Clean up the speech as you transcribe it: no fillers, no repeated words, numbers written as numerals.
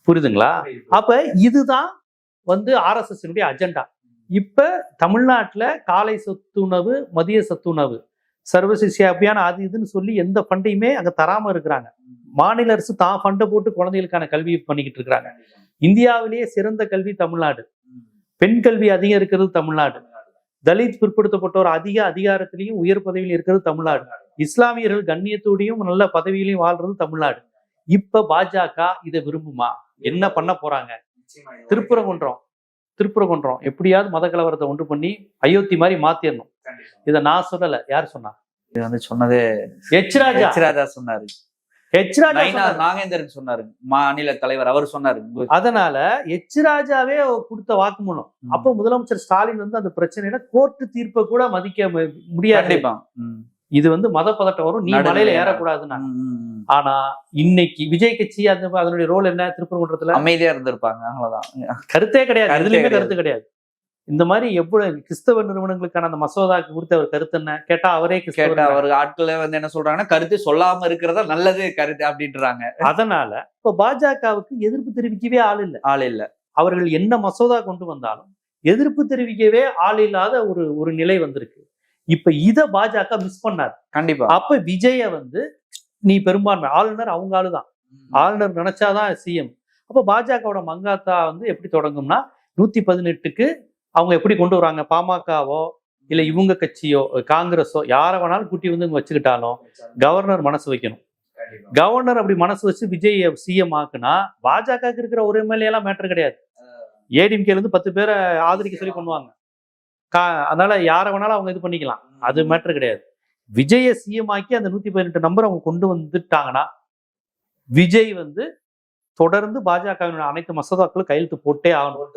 புரியுதுங்களா? அப்ப இதுதான் RSS அஜெண்டா. இப்ப தமிழ்நாட்டுல காலை சத்துணவு, மதிய சத்துணவு, சர்வசிஷ்யா அபியான் அது இதுன்னு சொல்லி எந்த ஃபண்டையுமே அங்க தராம இருக்கிறாங்க. மாநில அரசு தான் ஃபண்டை போட்டு குழந்தைகளுக்கான கல்வி பண்ணிக்கிட்டு இருக்கிறாங்க. இந்தியாவிலேயே சிறந்த கல்வி தமிழ்நாடு. பெண் கல்வி அதிகம் இருக்கிறது தமிழ்நாடு. தலித் பிற்படுத்தப்பட்டோர் அதிக அதிகாரத்திலையும் உயர் பதவியில் இருக்கிறது தமிழ்நாடு. இஸ்லாமியர்கள் கண்ணியத்தோடையும் நல்ல பதவியிலையும் வாழ்றது தமிழ்நாடு. இப்ப பாஜக இதை விரும்புமா? என்ன பண்ண போறாங்க? திருப்பரங்குன்றம் எப்படியாவது மத கலவரத்தை ஒன்று பண்ணி அயோத்தி மாதிரி மாத்திரணும். இதை நான் சொல்லல, யார் சொன்னா? சொன்னதே எச் ராஜா சொன்னாரு. நாகேந்திரன் சொன்னாரு, மாநில தலைவர் அவர் சொன்னாரு. அதனால எச் ராஜாவே கொடுத்த வாக்குமூலம். அப்ப முதலமைச்சர் ஸ்டாலின் அந்த பிரச்சனையில கோர்ட்டு தீர்ப்பை கூட மதிக்க முடியாது. இது மத பதட்டம் வரும், நீ மலையில ஏறக்கூடாதுன்னா. ஆனா இன்னைக்கு விஜய் கட்சி அதனுடைய ரோல் என்ன? திருப்பரங்குன்றத்துல அமைதியா இருந்திருப்பாங்க, அவ்வளவுதான். கருத்தே கிடையாது, எதுலயுமே கருத்து கிடையாது. இந்த மாதிரி எவ்வளவு கிறிஸ்தவ நிறுவனங்களுக்கான அந்த மசோதாக்கு குறித்து அவர் கருத்து என்ன கேட்டா, அவரே அவர் ஆட்களை என்ன சொல்றாங்கன்னா, கருத்து சொல்லாம இருக்கிறதா நல்லது கருத்து அப்படின்றாங்க. அதனால இப்ப பாஜகவுக்கு எதிர்ப்பு தெரிவிக்கவே ஆள் இல்ல. அவர்கள் என்ன மசோதா கொண்டு வந்தாலும் எதிர்ப்பு தெரிவிக்கவே ஆள் இல்லாத ஒரு நிலை வந்திருக்கு. இப்ப இத பாஜக மிஸ் பண்ணாரு. கண்டிப்பா. அப்ப விஜய நீ பெரும்பான்மை ஆளுநர், அவங்க ஆளுதான். ஆளுநர் நினைச்சாதான் சிஎம். அப்ப பாஜகவோட மங்காத்தா எப்படி தொடங்கும்னா, 118க்கு அவங்க எப்படி கொண்டு வராங்க? பாமகவோ இல்ல இவங்க கட்சியோ காங்கிரஸோ யாரை வேணாலும் கூட்டி இங்க வச்சுக்கிட்டாலும் கவர்னர் மனசு வைக்கணும். கவர்னர் அப்படி மனசு வச்சு விஜய் சிஎம் ஆக்குனா பாஜக இருக்கிற ஒரு எம்எல்ஏ எல்லாம் மேட்டர் கிடையாது. ஏடிஎம்கேல 10 பேரை ஆதரிக்க சொல்லி பண்ணுவாங்க. அதனால யாரை வேணாலும் அவங்க இது பண்ணிக்கலாம், அது மேட்டர் கிடையாது. விஜய சிஎம் ஆக்கி அந்த 118 நம்பர் அவங்க கொண்டு வந்துட்டாங்கன்னா விஜய் தொடர்ந்து பாஜக அனைத்து மசோதாக்களும் கையெழுத்து போட்டே ஆகணும்.